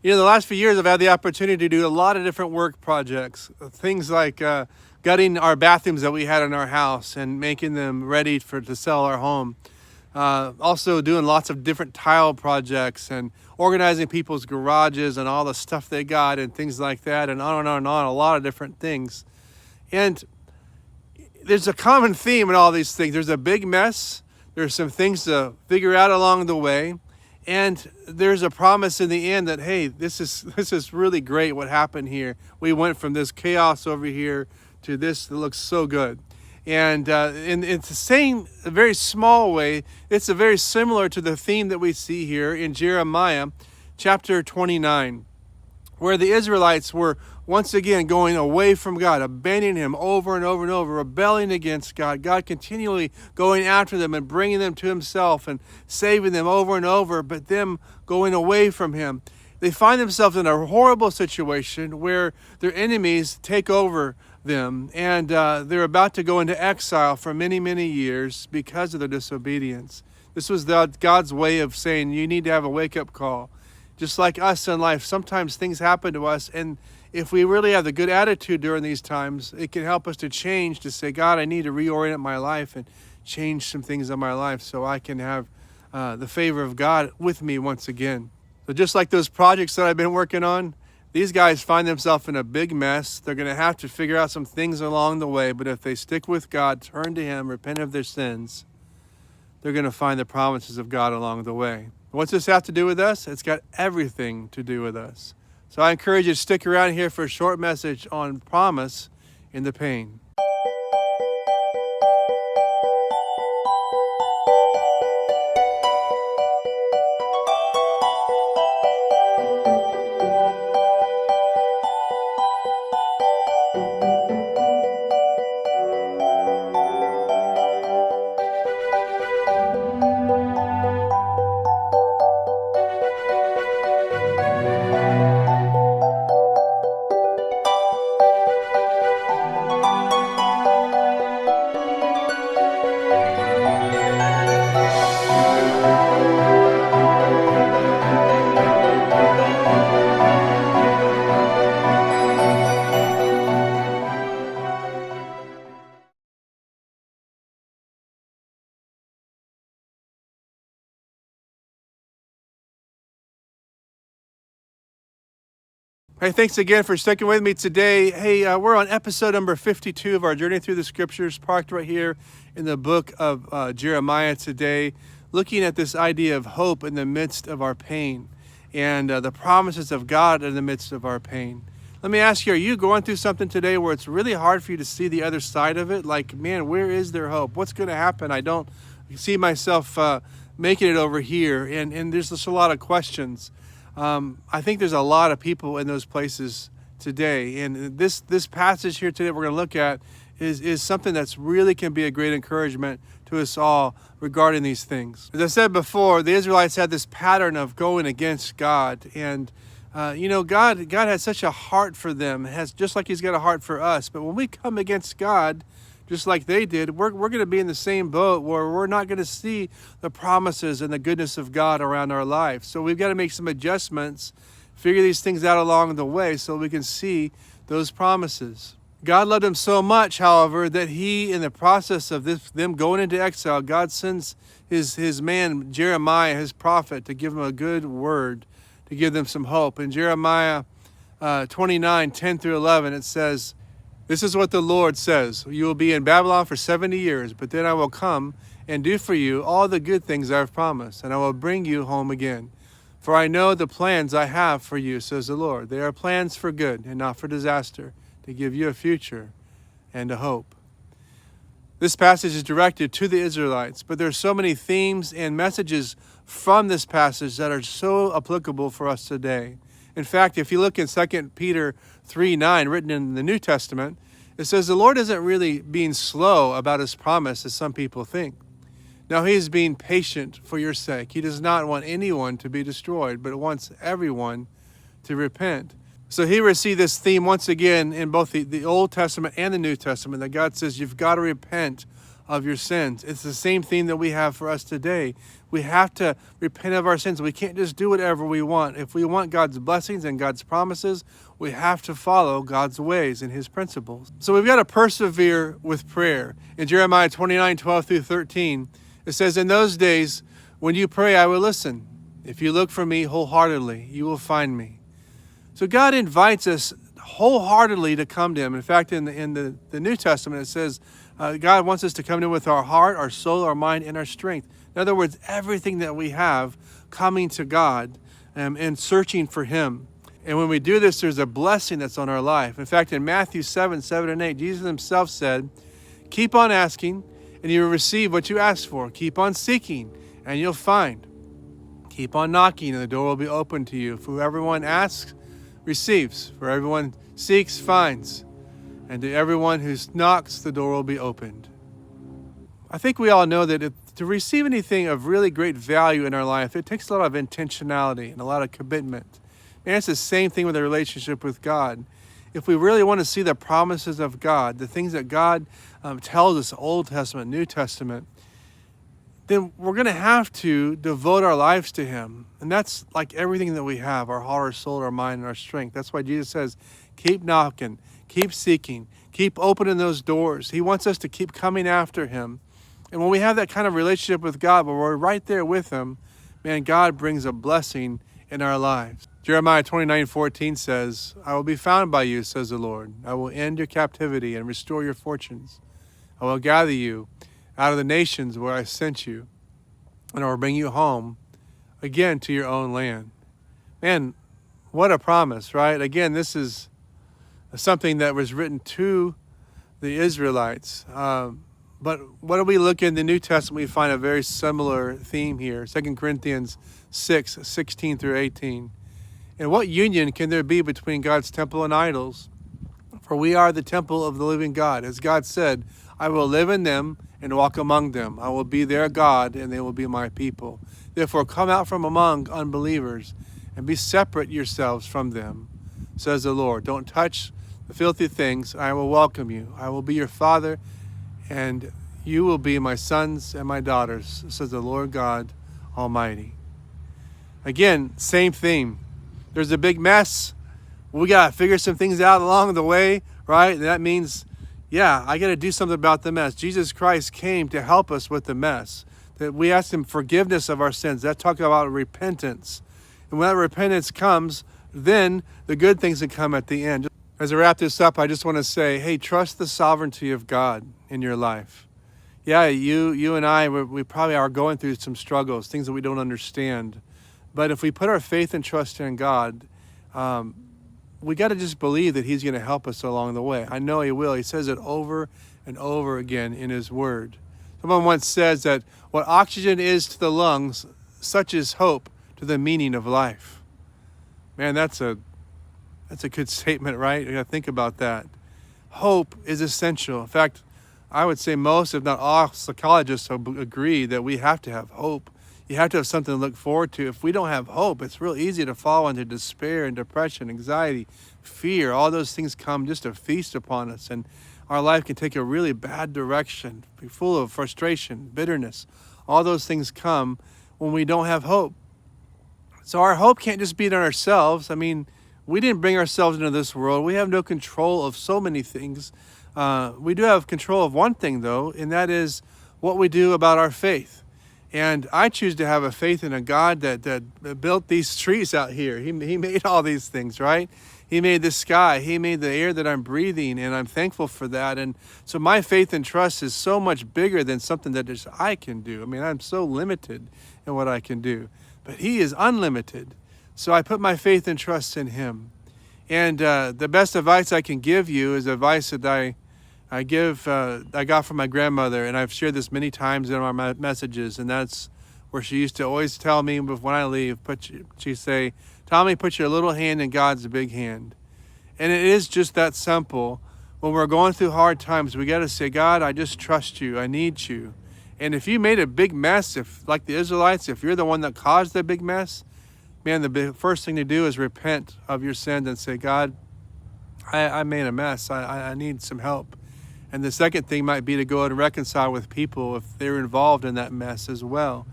The last few years I've had the opportunity to do a lot of different work projects. Things like gutting our bathrooms that we had in our house and making them ready to sell our home. Also doing lots of different tile projects and organizing people's garages and all the stuff they got and things like that, and on and on and on, a lot of different things. And there's a common theme in all these things. There's a big mess. There's some things to figure out along the way. And there's a promise in the end that, hey, this is really great what happened here. We went from this chaos over here to this that looks so good. And it's the same, a very small way, it's a very similar to the theme that we see here in Jeremiah chapter 29, where the Israelites were once again going away from God, abandoning him over and over and over, rebelling against God, God continually going after them and bringing them to himself and saving them over and over, but them going away from him. They find themselves in a horrible situation where their enemies take over them, and they're about to go into exile for many, many years because of their disobedience. This was God's way of saying, you need to have a wake-up call. Just like us in life, sometimes things happen to us, and if we really have the good attitude during these times, it can help us to change, to say, God, I need to reorient my life and change some things in my life so I can have the favor of God with me once again. So just like those projects that I've been working on, these guys find themselves in a big mess. They're going to have to figure out some things along the way, but if they stick with God, turn to him, repent of their sins, they're going to find the promises of God along the way. What's this have to do with us? It's got everything to do with us. So I encourage you to stick around here for a short message on promise in the pain. Hey, thanks again for sticking with me today. Hey, we're on episode number 52 of our journey through the scriptures, parked right here in the book of Jeremiah today, looking at this idea of hope in the midst of our pain and the promises of God in the midst of our pain. Let me ask you, are you going through something today where it's really hard for you to see the other side of it? Like, man, where is there hope? What's going to happen? I don't see myself making it over here. And there's just a lot of questions. I think there's a lot of people in those places today. And this passage here today we're going to look at is something that's really can be a great encouragement to us all regarding these things. As I said before, the Israelites had this pattern of going against God. And, God has such a heart for them, has just like he's got a heart for us. But when we come against God, just like they did, we're going to be in the same boat where we're not going to see the promises and the goodness of God around our life. So we've got to make some adjustments, figure these things out along the way so we can see those promises. God loved them so much, however, that he, in the process of them going into exile, God sends his man, Jeremiah, his prophet, to give them a good word, to give them some hope. In Jeremiah 29, 10 through 11, it says, "This is what the Lord says. You will be in Babylon for 70 years, but then I will come and do for you all the good things I have promised, and I will bring you home again. For I know the plans I have for you, says the Lord. They are plans for good and not for disaster, to give you a future and a hope." This passage is directed to the Israelites, but there are so many themes and messages from this passage that are so applicable for us today. In fact, if you look in 2 Peter 3:9, written in the New Testament, it says the Lord isn't really being slow about his promise as some people think. No, he is being patient for your sake. He does not want anyone to be destroyed, but wants everyone to repent. So here we see this theme once again in both the Old Testament and the New Testament, that God says you've got to repent of your sins. It's the same theme that we have for us today. We have to repent of our sins. We can't just do whatever we want. If we want God's blessings and God's promises, we have to follow God's ways and his principles. So we've got to persevere with prayer. In Jeremiah 29:12-13, it says, "In those days, when you pray, I will listen. If you look for me wholeheartedly, you will find me." So God invites us wholeheartedly to come to him. In fact, in the New Testament, it says God wants us to come to him with our heart, our soul, our mind, and our strength. In other words, everything that we have, coming to God and searching for him. And when we do this, there's a blessing that's on our life. In fact, in Matthew 7:7-8, Jesus himself said, "Keep on asking, and you will receive what you ask for. Keep on seeking, and you'll find. Keep on knocking, and the door will be open to you. For everyone asks, receives. For everyone seeks, finds. And to everyone who knocks, the door will be opened." I think we all know that to receive anything of really great value in our life, it takes a lot of intentionality and a lot of commitment. And it's the same thing with a relationship with God. If we really want to see the promises of God, the things that God tells us, Old Testament, New Testament, then we're going to have to devote our lives to him. And that's like everything that we have, our heart, our soul, our mind, and our strength. That's why Jesus says, keep knocking, keep seeking, keep opening those doors. He wants us to keep coming after him. And when we have that kind of relationship with God, where we're right there with him, man, God brings a blessing in our lives. Jeremiah 29:14 says, "I will be found by you, says the Lord. I will end your captivity and restore your fortunes. I will gather you out of the nations where I sent you, and I will bring you home again to your own land." Man, what a promise, right? Again, this is something that was written to the Israelites. But when we look in the New Testament, we find a very similar theme here. 2 Corinthians 6:16-18. "And what union can there be between God's temple and idols? For we are the temple of the living God. As God said, I will live in them and walk among them. I will be their God, and they will be my people. Therefore come out from among unbelievers and be separate yourselves from them, says the Lord. Don't touch the filthy things. I will welcome you. I will be your father, and you will be my sons and my daughters, says the Lord God Almighty." Again, same theme. There's a big mess. We got to figure some things out along the way, right? And that means, I got to do something about the mess. Jesus Christ came to help us with the mess. That we ask him forgiveness of our sins. That talks about repentance. And when that repentance comes, then the good things that come at the end. As I wrap this up, I just want to say, hey, trust the sovereignty of God in your life. Yeah, you and I, we probably are going through some struggles, things that we don't understand. But if we put our faith and trust in God, we got to just believe that he's going to help us along the way. I know he will. He says it over and over again in his word. Someone once says that what oxygen is to the lungs, such is hope to the meaning of life. Man, that's a good statement, right? You got to think about that. Hope is essential. In fact, I would say most, if not all, psychologists agree that we have to have hope. You have to have something to look forward to. If we don't have hope, it's real easy to fall into despair and depression, anxiety, fear. All those things come just to feast upon us, and our life can take a really bad direction, be full of frustration, bitterness. All those things come when we don't have hope. So our hope can't just be in ourselves. I mean, we didn't bring ourselves into this world. We have no control of so many things. We do have control of one thing, though, and that is what we do about our faith. And I choose to have a faith in a God that built these trees out here. He made all these things, right? He made the sky. He made the air that I'm breathing, and I'm thankful for that. And so my faith and trust is so much bigger than something that just I can do. I mean, I'm so limited in what I can do. But he is unlimited. So I put my faith and trust in him. And the best advice I can give you is advice that I got from my grandmother, and I've shared this many times in our messages, and that's where she used to always tell me when I leave, she'd say, "Tommy, put your little hand in God's big hand." And it is just that simple. When we're going through hard times, we got to say, God, I just trust you. I need you. And if you made a big mess, like the Israelites, if you're the one that caused the big mess, man, the first thing to do is repent of your sins and say, God, I made a mess. I need some help. And the second thing might be to go and reconcile with people if they're involved in that mess as well.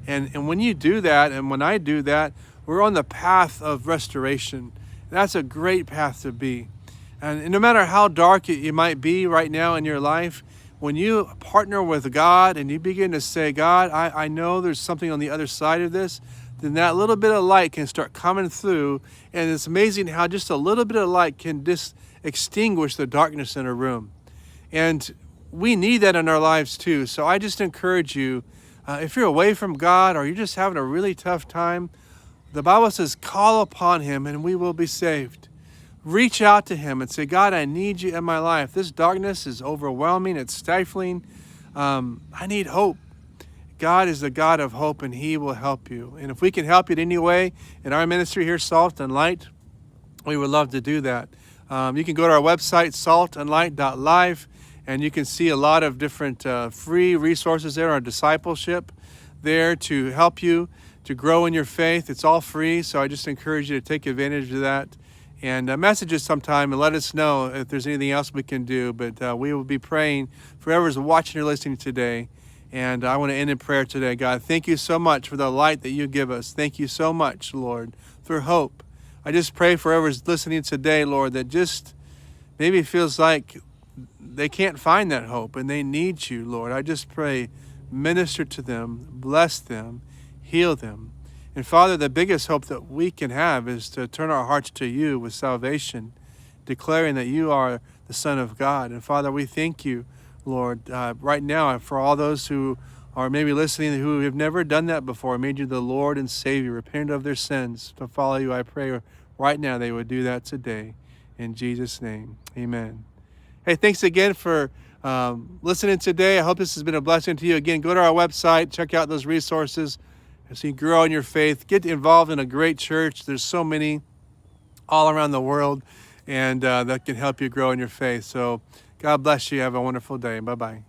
And when you do that, and when I do that, we're on the path of restoration. That's a great path to be. And no matter how dark it might be right now in your life, when you partner with God and you begin to say, God, I know there's something on the other side of this, then that little bit of light can start coming through. And it's amazing how just a little bit of light can just extinguish the darkness in a room. And we need that in our lives too. So I just encourage you, if you're away from God or you're just having a really tough time, the Bible says, call upon him and we will be saved. Reach out to him and say, God, I need you in my life. This darkness is overwhelming. It's stifling. I need hope. God is the God of hope, and he will help you. And if we can help you in any way in our ministry here, Salt and Light, we would love to do that. You can go to our website, saltandlight.live, and you can see a lot of different free resources there, our discipleship there to help you to grow in your faith. It's all free, so I just encourage you to take advantage of that. And message us sometime and let us know if there's anything else we can do. But we will be praying for whoever's watching or listening today. And I want to end in prayer today. God, thank you so much for the light that you give us. Thank you so much, Lord, for hope. I just pray for whoever's listening today, Lord, that just maybe feels like they can't find that hope and they need you, Lord. I just pray, minister to them, bless them, heal them. And Father, the biggest hope that we can have is to turn our hearts to you with salvation, declaring that you are the Son of God. And Father, we thank you, Lord, right now for all those who are maybe listening who have never done that before, made you the Lord and Savior, repented of their sins to follow you. I pray right now they would do that today. In Jesus' name, amen. Hey, thanks again for listening today. I hope this has been a blessing to you. Again, go to our website, check out those resources as you grow in your faith. Get involved in a great church. There's so many all around the world, and that can help you grow in your faith. So God bless you. Have a wonderful day. Bye-bye.